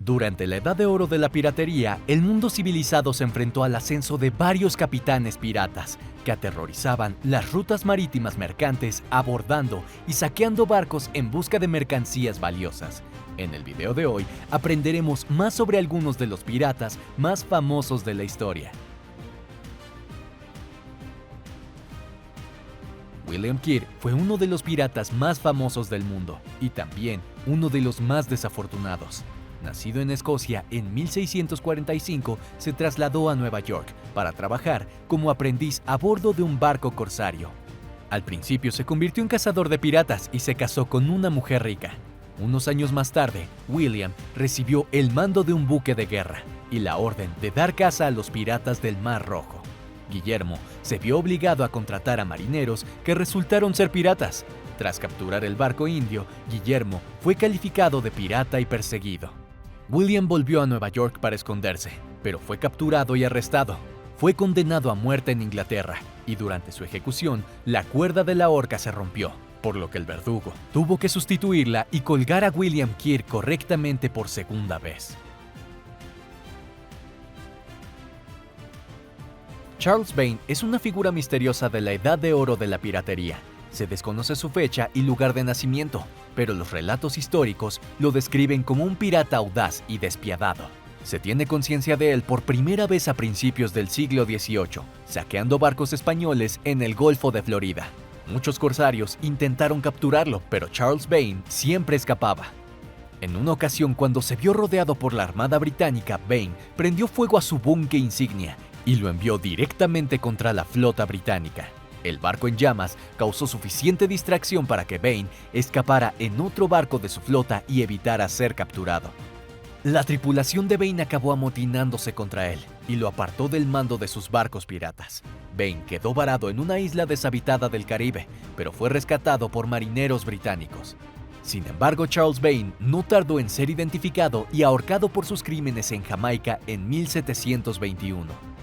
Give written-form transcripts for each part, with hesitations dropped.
Durante la Edad de Oro de la piratería, el mundo civilizado se enfrentó al ascenso de varios capitanes piratas que aterrorizaban las rutas marítimas mercantes abordando y saqueando barcos en busca de mercancías valiosas. En el video de hoy aprenderemos más sobre algunos de los piratas más famosos de la historia. William Kidd fue uno de los piratas más famosos del mundo y también uno de los más desafortunados. Nacido en Escocia en 1645, se trasladó a Nueva York para trabajar como aprendiz a bordo de un barco corsario. Al principio se convirtió en cazador de piratas y se casó con una mujer rica. Unos años más tarde, William recibió el mando de un buque de guerra y la orden de dar caza a los piratas del Mar Rojo. Guillermo se vio obligado a contratar a marineros que resultaron ser piratas. Tras capturar el barco indio, Guillermo fue calificado de pirata y perseguido. William volvió a Nueva York para esconderse, pero fue capturado y arrestado. Fue condenado a muerte en Inglaterra y durante su ejecución, la cuerda de la horca se rompió, por lo que el verdugo tuvo que sustituirla y colgar a William Kidd correctamente por segunda vez. Charles Vane es una figura misteriosa de la Edad de Oro de la piratería. Se desconoce su fecha y lugar de nacimiento, pero los relatos históricos lo describen como un pirata audaz y despiadado. Se tiene conciencia de él por primera vez a principios del siglo XVIII, saqueando barcos españoles en el Golfo de Florida. Muchos corsarios intentaron capturarlo, pero Charles Vane siempre escapaba. En una ocasión, cuando se vio rodeado por la Armada Británica, Vane prendió fuego a su buque insignia y lo envió directamente contra la flota británica. El barco en llamas causó suficiente distracción para que Vane escapara en otro barco de su flota y evitara ser capturado. La tripulación de Vane acabó amotinándose contra él y lo apartó del mando de sus barcos piratas. Vane quedó varado en una isla deshabitada del Caribe, pero fue rescatado por marineros británicos. Sin embargo, Charles Vane no tardó en ser identificado y ahorcado por sus crímenes en Jamaica en 1721.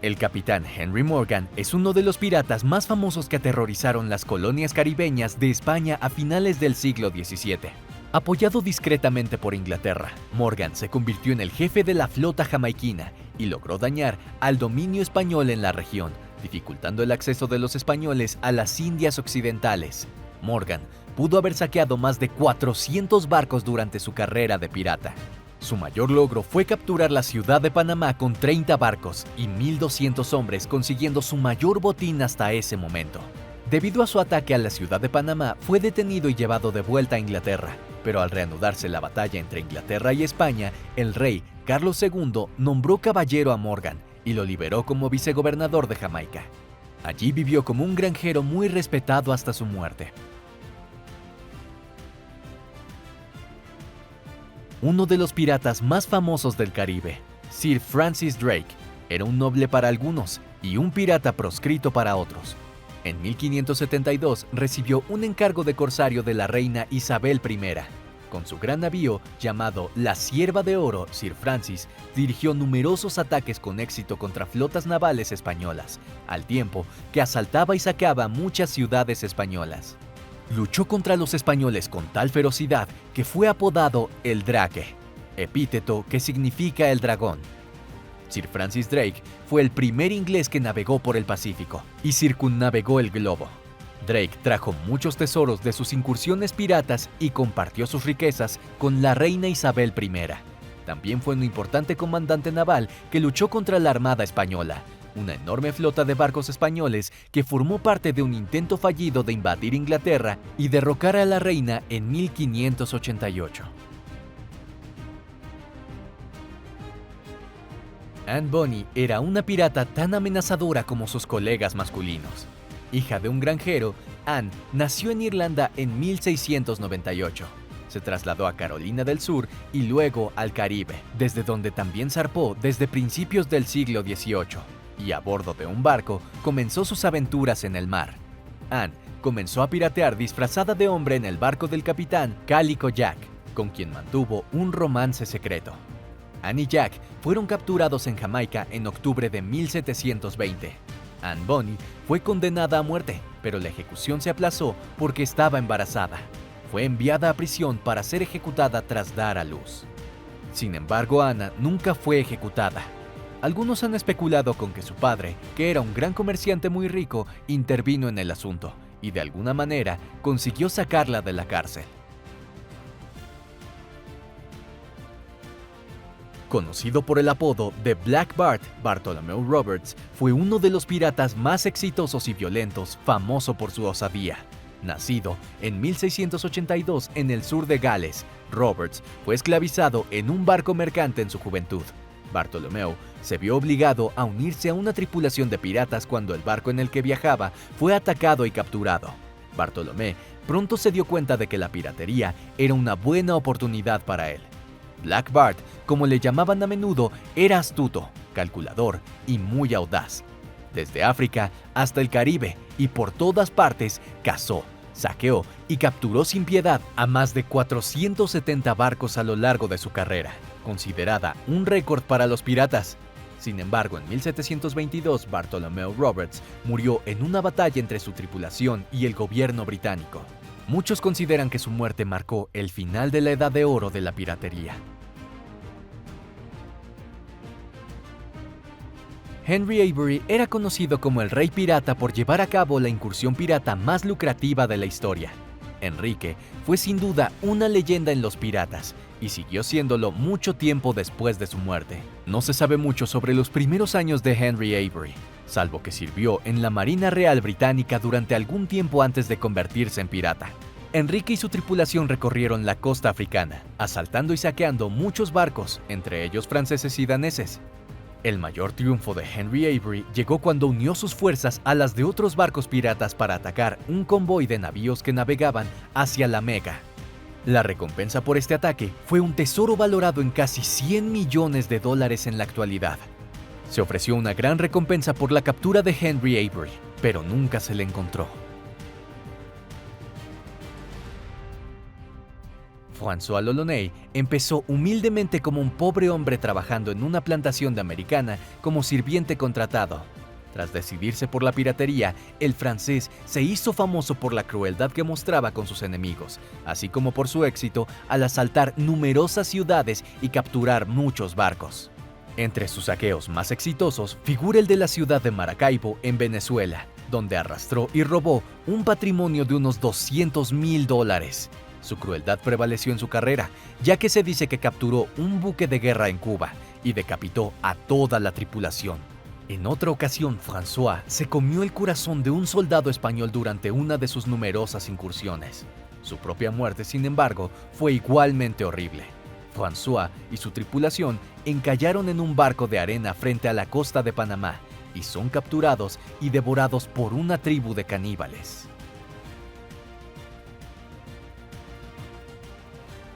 El capitán Henry Morgan es uno de los piratas más famosos que aterrorizaron las colonias caribeñas de España a finales del siglo XVII. Apoyado discretamente por Inglaterra, Morgan se convirtió en el jefe de la flota jamaiquina y logró dañar al dominio español en la región, dificultando el acceso de los españoles a las Indias Occidentales. Morgan pudo haber saqueado más de 400 barcos durante su carrera de pirata. Su mayor logro fue capturar la ciudad de Panamá con 30 barcos y 1,200 hombres, consiguiendo su mayor botín hasta ese momento. Debido a su ataque a la ciudad de Panamá, fue detenido y llevado de vuelta a Inglaterra, pero al reanudarse la batalla entre Inglaterra y España, el rey Carlos II nombró caballero a Morgan y lo liberó como vicegobernador de Jamaica. Allí vivió como un granjero muy respetado hasta su muerte. Uno de los piratas más famosos del Caribe, Sir Francis Drake, era un noble para algunos y un pirata proscrito para otros. En 1572 recibió un encargo de corsario de la reina Isabel I. Con su gran navío llamado La Cierva de Oro, Sir Francis dirigió numerosos ataques con éxito contra flotas navales españolas, al tiempo que asaltaba y saqueaba muchas ciudades españolas. Luchó contra los españoles con tal ferocidad que fue apodado el Drake, epíteto que significa el dragón. Sir Francis Drake fue el primer inglés que navegó por el Pacífico y circunnavegó el globo. Drake trajo muchos tesoros de sus incursiones piratas y compartió sus riquezas con la reina Isabel I. También fue un importante comandante naval que luchó contra la Armada Española, una enorme flota de barcos españoles que formó parte de un intento fallido de invadir Inglaterra y derrocar a la reina en 1588. Anne Bonny era una pirata tan amenazadora como sus colegas masculinos. Hija de un granjero, Anne nació en Irlanda en 1698. Se trasladó a Carolina del Sur y luego al Caribe, desde donde también zarpó desde principios del siglo XVIII. Y a bordo de un barco comenzó sus aventuras en el mar. Anne comenzó a piratear disfrazada de hombre en el barco del capitán Calico Jack, con quien mantuvo un romance secreto. Anne y Jack fueron capturados en Jamaica en octubre de 1720. Anne Bonny fue condenada a muerte, pero la ejecución se aplazó porque estaba embarazada. fue enviada a prisión para ser ejecutada tras dar a luz. Sin embargo, Ana nunca fue ejecutada. Algunos han especulado con que su padre, que era un gran comerciante muy rico, intervino en el asunto y de alguna manera consiguió sacarla de la cárcel. Conocido por el apodo de Black Bart, Bartholomew Roberts fue uno de los piratas más exitosos y violentos, famoso por su osadía. Nacido en 1682 en el sur de Gales, Roberts fue esclavizado en un barco mercante en su juventud. Bartholomew se vio obligado a unirse a una tripulación de piratas cuando el barco en el que viajaba fue atacado y capturado. Bartholomew pronto se dio cuenta de que la piratería era una buena oportunidad para él. Black Bart, como le llamaban a menudo, era astuto, calculador y muy audaz. Desde África hasta el Caribe y por todas partes cazó, saqueó y capturó sin piedad a más de 470 barcos a lo largo de su carrera, considerada un récord para los piratas. Sin embargo, en 1722 Bartholomew Roberts murió en una batalla entre su tripulación y el gobierno británico. Muchos consideran que su muerte marcó el final de la edad de oro de la piratería. Henry Avery era conocido como el Rey Pirata por llevar a cabo la incursión pirata más lucrativa de la historia. Enrique fue sin duda una leyenda en los piratas y siguió siéndolo mucho tiempo después de su muerte. No se sabe mucho sobre los primeros años de Henry Avery, salvo que sirvió en la Marina Real Británica durante algún tiempo antes de convertirse en pirata. Enrique y su tripulación recorrieron la costa africana, asaltando y saqueando muchos barcos, entre ellos franceses y daneses. El mayor triunfo de Henry Avery llegó cuando unió sus fuerzas a las de otros barcos piratas para atacar un convoy de navíos que navegaban hacia la Meca. La recompensa por este ataque fue un tesoro valorado en casi $100 millones en la actualidad. Se ofreció una gran recompensa por la captura de Henry Avery, pero nunca se le encontró. François l'Olonnais empezó humildemente como un pobre hombre trabajando en una plantación de americana como sirviente contratado. Tras decidirse por la piratería, el francés se hizo famoso por la crueldad que mostraba con sus enemigos, así como por su éxito al asaltar numerosas ciudades y capturar muchos barcos. Entre sus saqueos más exitosos figura el de la ciudad de Maracaibo, en Venezuela, donde arrastró y robó un patrimonio de unos $200,000. Su crueldad prevaleció en su carrera, ya que se dice que capturó un buque de guerra en Cuba y decapitó a toda la tripulación. En otra ocasión, François se comió el corazón de un soldado español durante una de sus numerosas incursiones. Su propia muerte, sin embargo, fue igualmente horrible. François y su tripulación encallaron en un barco de arena frente a la costa de Panamá y son capturados y devorados por una tribu de caníbales.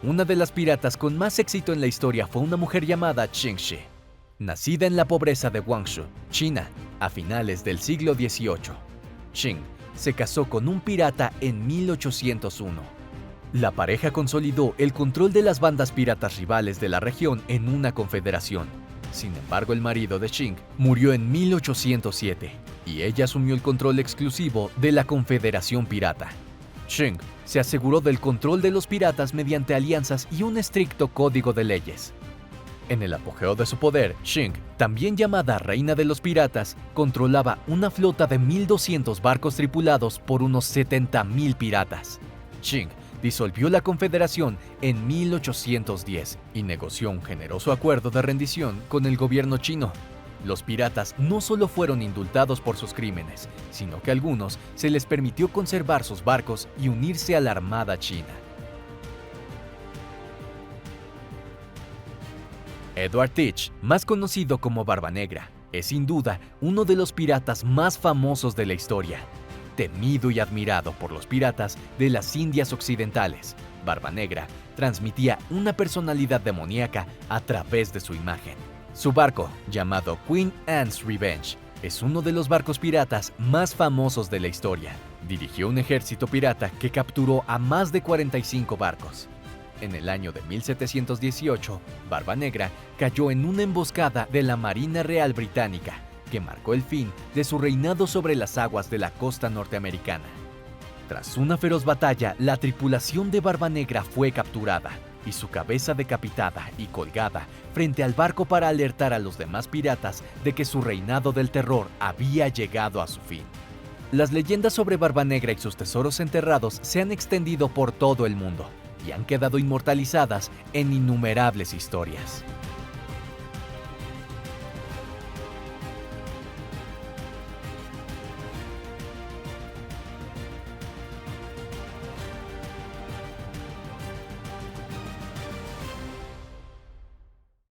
Una de las piratas con más éxito en la historia fue una mujer llamada Ching Shi, nacida en la pobreza de Guangzhou, China, a finales del siglo XVIII. Ching se casó con un pirata en 1801. La pareja consolidó el control de las bandas piratas rivales de la región en una confederación. Sin embargo, el marido de Ching murió en 1807 y ella asumió el control exclusivo de la confederación pirata. Ching se aseguró del control de los piratas mediante alianzas y un estricto código de leyes. En el apogeo de su poder, Ching, también llamada Reina de los Piratas, controlaba una flota de 1,200 barcos tripulados por unos 70,000 piratas. Ching disolvió la confederación en 1810 y negoció un generoso acuerdo de rendición con el gobierno chino. Los piratas no solo fueron indultados por sus crímenes, sino que a algunos se les permitió conservar sus barcos y unirse a la armada china. Edward Teach, más conocido como Barba Negra, es sin duda uno de los piratas más famosos de la historia. Temido y admirado por los piratas de las Indias Occidentales, Barba Negra transmitía una personalidad demoníaca a través de su imagen. Su barco, llamado Queen Anne's Revenge, es uno de los barcos piratas más famosos de la historia. Dirigió un ejército pirata que capturó a más de 45 barcos. En el año de 1718, Barba Negra cayó en una emboscada de la Marina Real Británica, que marcó el fin de su reinado sobre las aguas de la costa norteamericana. Tras una feroz batalla, la tripulación de Barba Negra fue capturada y su cabeza decapitada y colgada frente al barco para alertar a los demás piratas de que su reinado del terror había llegado a su fin. Las leyendas sobre Barba Negra y sus tesoros enterrados se han extendido por todo el mundo y han quedado inmortalizadas en innumerables historias.